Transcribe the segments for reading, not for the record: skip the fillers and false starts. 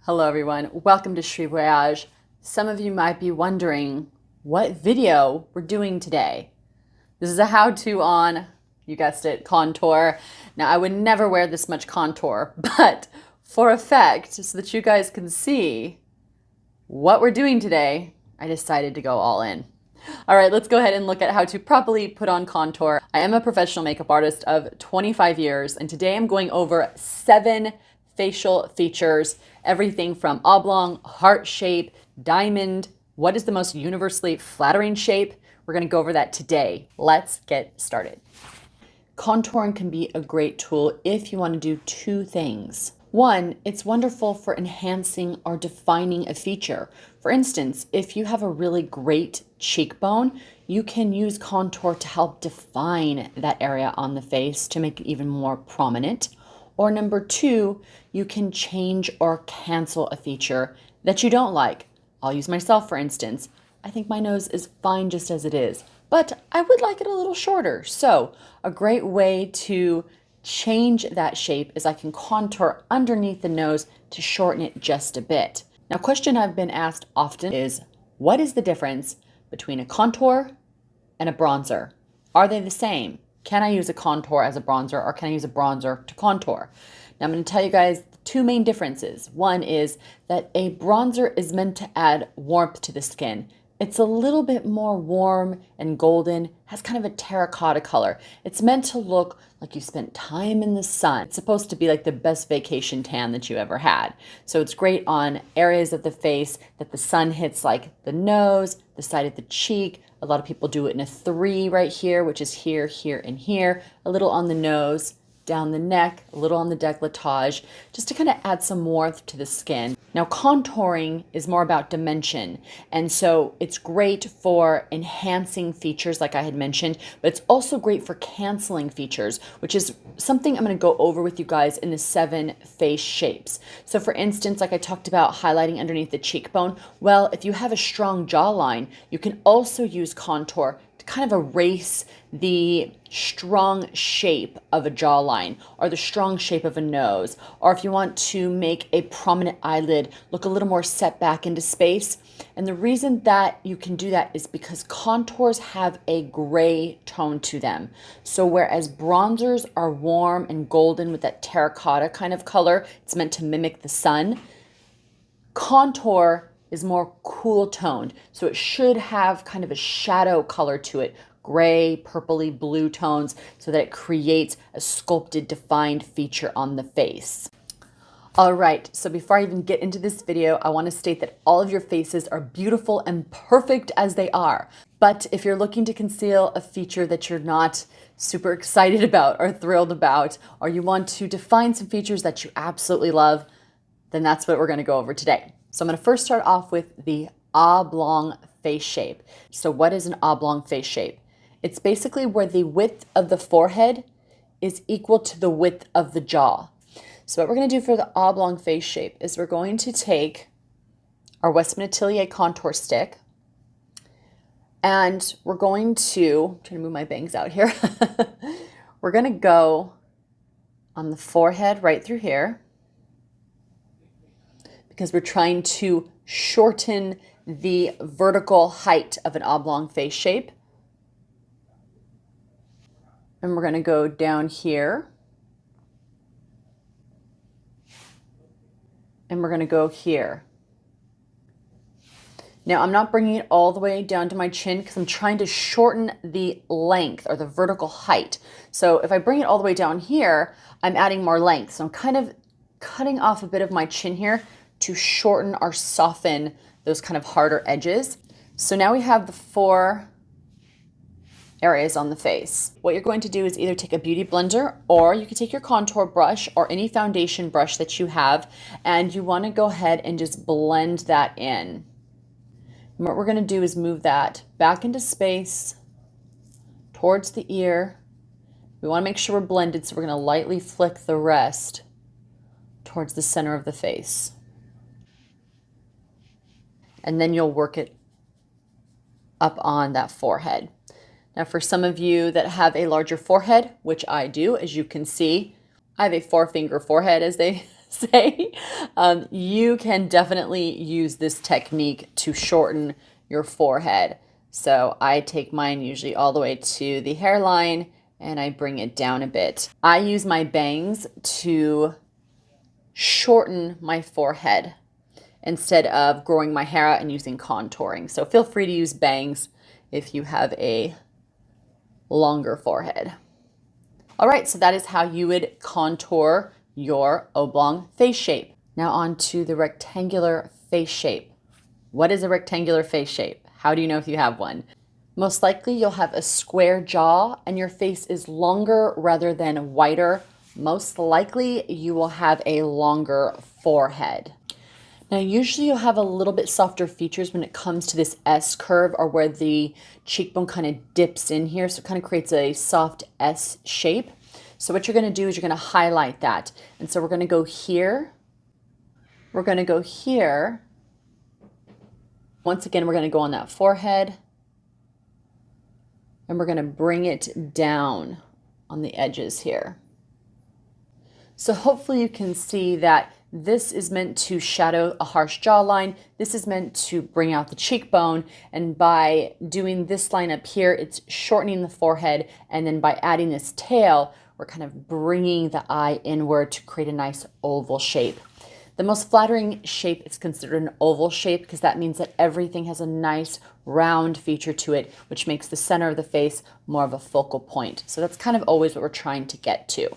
Hello everyone, welcome to Cheri Voyage. Some of you might be wondering what video we're doing today. This is a how-to on, you guessed it, contour. Now I would never wear this much contour, but for effect, so that you guys can see what we're doing today, I decided to go all in. All right, let's go ahead and look at how to properly put on contour. I am a professional makeup artist of 25 years, and today I'm going over 7 facial features, everything from oblong, heart shape, diamond, what is the most universally flattering shape. We're gonna go over that today. Let's get started. Contouring can be a great tool if you want to do 2 things. One, it's wonderful for enhancing or defining a feature. For instance, if you have a really great cheekbone, you can use contour to help define that area on the face to make it even more prominent. Or number 2, you can change or cancel a feature that you don't like. I'll use myself for instance. I think my nose is fine just as it is, but I would like it a little shorter. So a great way to change that shape is I can contour underneath the nose to shorten it just a bit. Now, a question I've been asked often is, what is the difference between a contour and a bronzer? Are they the same? Can I use a contour as a bronzer, or can I use a bronzer to contour? Now I'm going to tell you guys the 2 main differences. One is that a bronzer is meant to add warmth to the skin. It's a little bit more warm and golden, has kind of a terracotta color. It's meant to look like you spent time in the sun. It's supposed to be like the best vacation tan that you ever had. So it's great on areas of the face that the sun hits, like the nose, the side of the cheek. A lot of people do it in a 3 right here, which is here, here, and here. A little on the nose, down the neck, a little on the décolletage, just to kind of add some warmth to the skin. Now, contouring is more about dimension, and so it's great for enhancing features like I had mentioned, but it's also great for canceling features, which is something I'm going to go over with you guys in the 7 face shapes. So for instance, like I talked about highlighting underneath the cheekbone, well, if you have a strong jawline, you can also use contour to kind of erase the strong shape of a jawline or the strong shape of a nose, or if you want to make a prominent eyelid look a little more set back into space. And the reason that you can do that is because contours have a gray tone to them. So whereas bronzers are warm and golden with that terracotta kind of color, it's meant to mimic the sun, contour is more cool toned. So it should have kind of a shadow color to it, gray, purpley, blue tones, so that it creates a sculpted, defined feature on the face. All right, so before I even get into this video, I want to state that all of your faces are beautiful and perfect as they are. But if you're looking to conceal a feature that you're not super excited about or thrilled about, or you want to define some features that you absolutely love, then that's what we're going to go over today. So I'm going to first start off with the oblong face shape. So what is an oblong face shape? It's basically where the width of the forehead is equal to the width of the jaw. So what we're going to do for the oblong face shape is we're going to take our Westman Atelier contour stick, and we're going to, I'm trying to move my bangs out here, we're going to go on the forehead right through here, because we're trying to shorten the vertical height of an oblong face shape. And we're going to go down here. And we're going to go here. Now, I'm not bringing it all the way down to my chin because I'm trying to shorten the length or the vertical height. So if I bring it all the way down here, I'm adding more length. So I'm kind of cutting off a bit of my chin here to shorten or soften those kind of harder edges. So now we have the 4 areas on the face. What you're going to do is either take a beauty blender, or you can take your contour brush or any foundation brush that you have, and you want to go ahead and just blend that in. And what we're going to do is move that back into space towards the ear. We want to make sure we're blended, so we're going to lightly flick the rest towards the center of the face. And then you'll work it up on that forehead. Now, for some of you that have a larger forehead, which I do, as you can see, I have a 4-finger forehead, as they say, you can definitely use this technique to shorten your forehead. So I take mine usually all the way to the hairline and I bring it down a bit. I use my bangs to shorten my forehead instead of growing my hair out and using contouring. So feel free to use bangs if you have a longer forehead. All right, so that is how you would contour your oblong face shape. Now on to the rectangular face shape. What is a rectangular face shape? How do you know if you have one? Most likely you'll have a square jaw and your face is longer rather than wider. Most likely you will have a longer forehead. Now usually you'll have a little bit softer features when it comes to this S curve, or where the cheekbone kind of dips in here, so it kind of creates a soft S shape. So what you're going to do is you're going to highlight that. And so we're going to go here. We're going to go here. Once again, we're going to go on that forehead. And we're going to bring it down on the edges here. So hopefully you can see that this is meant to shadow a harsh jawline. This is meant to bring out the cheekbone. And by doing this line up here, it's shortening the forehead. And then by adding this tail, we're kind of bringing the eye inward to create a nice oval shape. The most flattering shape is considered an oval shape because that means that everything has a nice round feature to it, which makes the center of the face more of a focal point. So that's kind of always what we're trying to get to.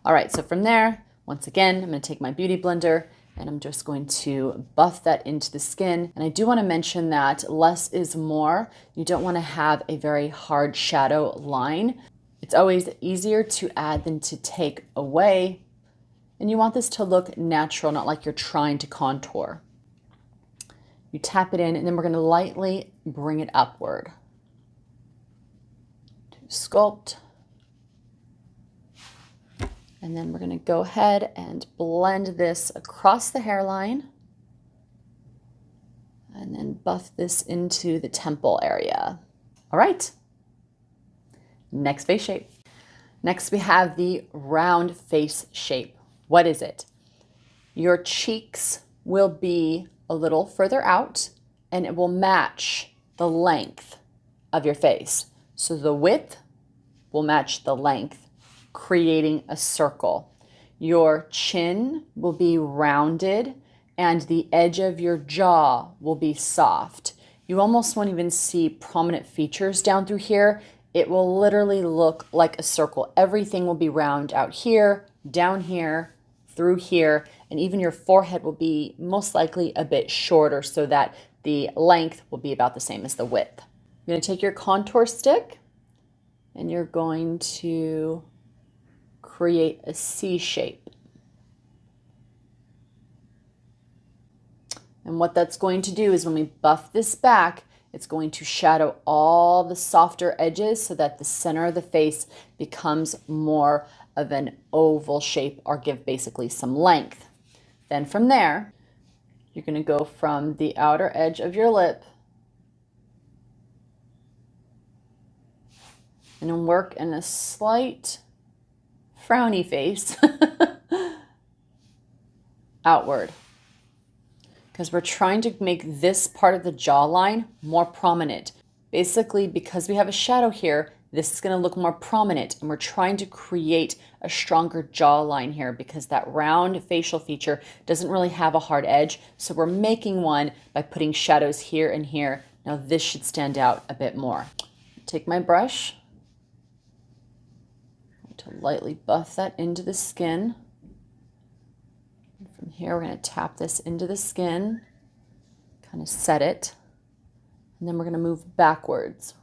All right, so from there, once again, I'm going to take my beauty blender and I'm just going to buff that into the skin. And I do want to mention that less is more. You don't want to have a very hard shadow line. It's always easier to add than to take away. And you want this to look natural, not like you're trying to contour. You tap it in and then we're going to lightly bring it upward to sculpt. And then we're going to go ahead and blend this across the hairline and then buff this into the temple area. All right. Next face shape. Next we have the round face shape. What is it? Your cheeks will be a little further out and it will match the length of your face. So the width will match the length, creating a circle. Your chin will be rounded and the edge of your jaw will be soft. You almost won't even see prominent features down through here. It will literally look like a circle. Everything will be round out here, down here, through here, and even your forehead will be most likely a bit shorter so that the length will be about the same as the width. You're going to take your contour stick and you're going to create a C shape. And what that's going to do is when we buff this back, it's going to shadow all the softer edges so that the center of the face becomes more of an oval shape, or give basically some length. Then from there, you're going to go from the outer edge of your lip and then work in a slight frowny face outward, because we're trying to make this part of the jawline more prominent. Basically, because we have a shadow here, this is going to look more prominent, and we're trying to create a stronger jawline here because that round facial feature doesn't really have a hard edge. So we're making one by putting shadows here and here. Now this should stand out a bit more. Take my brush to lightly buff that into the skin. And from here, we're going to tap this into the skin, kind of set it, and then we're going to move backwards.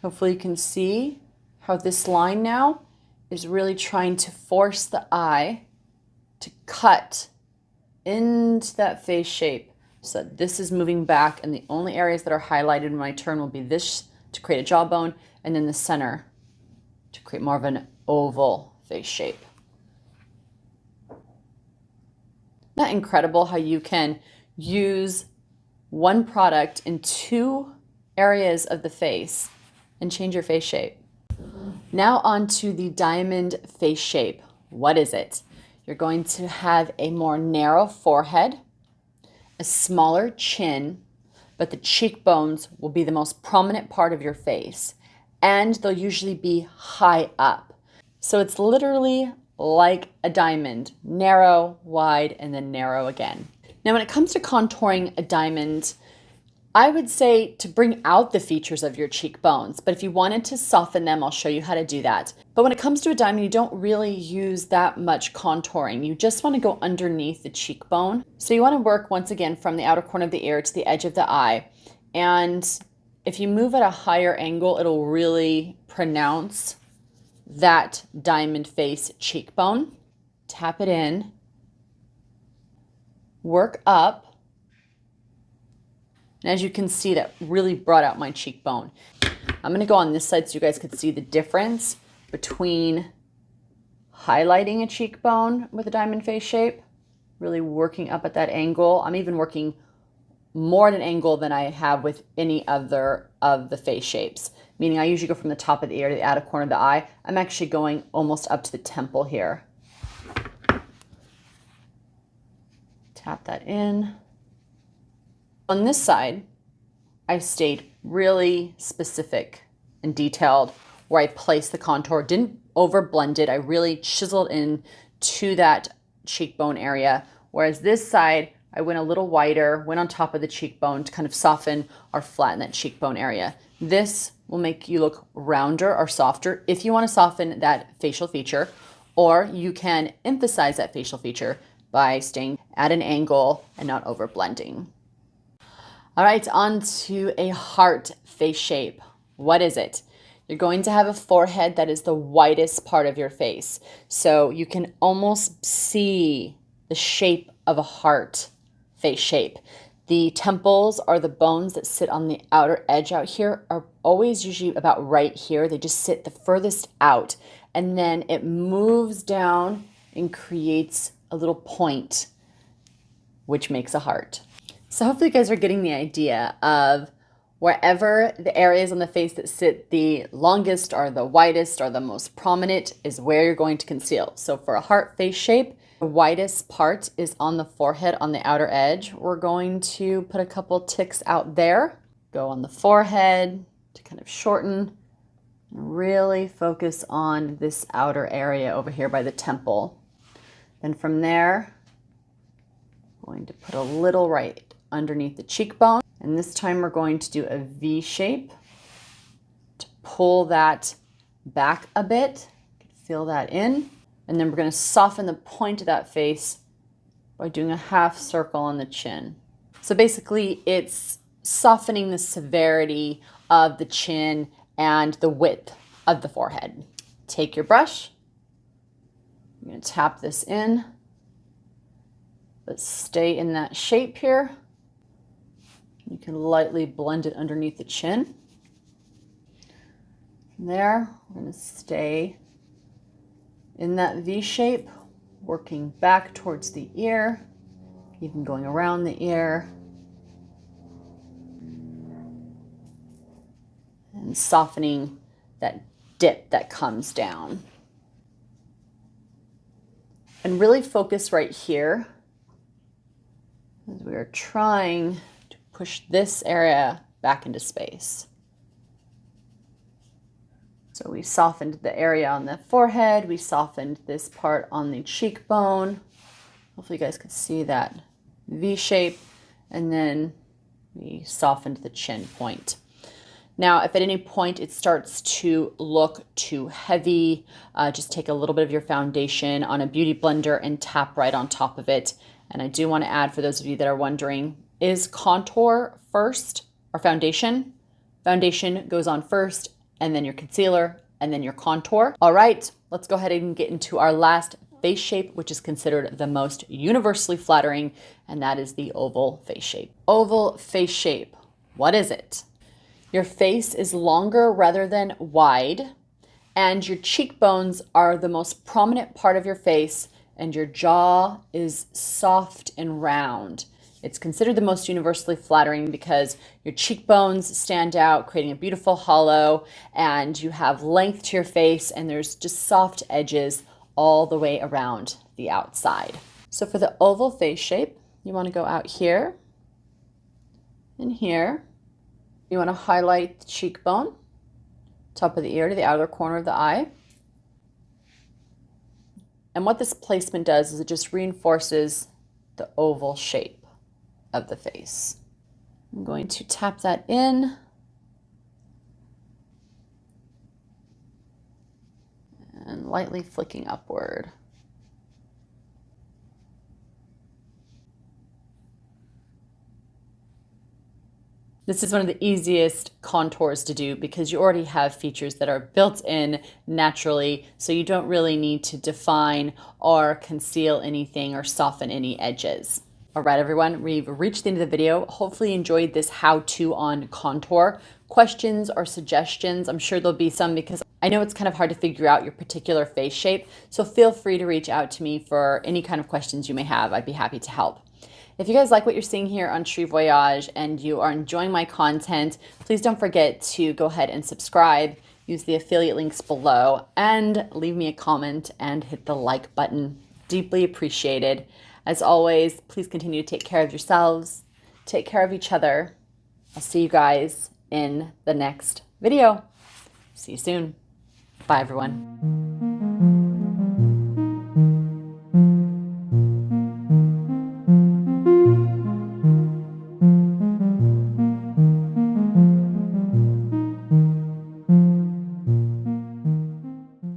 Hopefully you can see how this line now is really trying to force the eye to cut into that face shape. So this is moving back, and the only areas that are highlighted when I turn will be this to create a jawbone, and then the center to create more of an oval face shape. Isn't that incredible how you can use one product in two areas of the face and change your face shape? Now on to the diamond face shape. What is it? You're going to have a more narrow forehead, a smaller chin, but the cheekbones will be the most prominent part of your face, and they'll usually be high up. So it's literally like a diamond, narrow, wide, and then narrow again. Now, when it comes to contouring a diamond, I would say to bring out the features of your cheekbones, but if you wanted to soften them, I'll show you how to do that. But when it comes to a diamond, you don't really use that much contouring. You just want to go underneath the cheekbone. So you want to work once again from the outer corner of the ear to the edge of the eye. And if you move at a higher angle, it'll really pronounce that diamond face cheekbone. Tap it in, work up. And as you can see, that really brought out my cheekbone. I'm going to go on this side so you guys could see the difference between highlighting a cheekbone with a diamond face shape, really working up at that angle. I'm even working more at an angle than I have with any other of the face shapes, meaning I usually go from the top of the ear to the outer corner of the eye. I'm actually going almost up to the temple here. Tap that in. On this side, I stayed really specific and detailed where I placed the contour. Didn't over blend it. I really chiseled in to that cheekbone area. Whereas this side, I went a little wider, went on top of the cheekbone to kind of soften or flatten that cheekbone area. This will make you look rounder or softer if you want to soften that facial feature, or you can emphasize that facial feature by staying at an angle and not over blending. All right, on to a heart face shape. What is it? You're going to have a forehead that is the widest part of your face. So you can almost see the shape of a heart face shape. The temples are the bones that sit on the outer edge out here, are always usually about right here. They just sit the furthest out. And then it moves down and creates a little point, which makes a heart. So hopefully you guys are getting the idea of wherever the areas on the face that sit the longest or the widest or the most prominent is where you're going to conceal. So for a heart face shape, the widest part is on the forehead on the outer edge. We're going to put a couple ticks out there, go on the forehead to kind of shorten, really focus on this outer area over here by the temple. Then from there, I'm going to put a little right underneath the cheekbone. And this time we're going to do a V shape to pull that back a bit. You can feel that in. And then we're going to soften the point of that face by doing a half circle on the chin. So basically it's softening the severity of the chin and the width of the forehead. Take your brush. I'm going to tap this in, but stay in that shape here. You can lightly blend it underneath the chin. From there, we're going to stay in that V shape, working back towards the ear, even going around the ear, and softening that dip that comes down. And really focus right here as we are trying to push this area back into space. So we softened the area on the forehead, we softened this part on the cheekbone. Hopefully you guys can see that V shape, and then we softened the chin point. Now, if at any point it starts to look too heavy, just take a little bit of your foundation on a beauty blender and tap right on top of it. And I do want to add, for those of you that are wondering, is contour first or foundation? Foundation goes on first, and then your concealer, and then your contour. All right, let's go ahead and get into our last face shape, which is considered the most universally flattering, and that is the oval face shape. Oval face shape, what is it? Your face is longer rather than wide, and your cheekbones are the most prominent part of your face, and your jaw is soft and round. It's considered the most universally flattering because your cheekbones stand out, creating a beautiful hollow, and you have length to your face, and there's just soft edges all the way around the outside. So for the oval face shape, you want to go out here and here. You want to highlight the cheekbone, top of the ear to the outer corner of the eye. And what this placement does is it just reinforces the oval shape of the face. I'm going to tap that in. And lightly flicking upward. This is one of the easiest contours to do because you already have features that are built in naturally, so you don't really need to define or conceal anything or soften any edges. All right, everyone, we've reached the end of the video. Hopefully you enjoyed this how-to on contour. Questions or suggestions, I'm sure there'll be some because I know it's kind of hard to figure out your particular face shape, so feel free to reach out to me for any kind of questions you may have. I'd be happy to help. If you guys like what you're seeing here on Cheri Voyage and you are enjoying my content, please don't forget to go ahead and subscribe, use the affiliate links below, and leave me a comment and hit the like button. Deeply appreciated. As always, please continue to take care of yourselves, take care of each other. I'll see you guys in the next video. See you soon. Bye, everyone.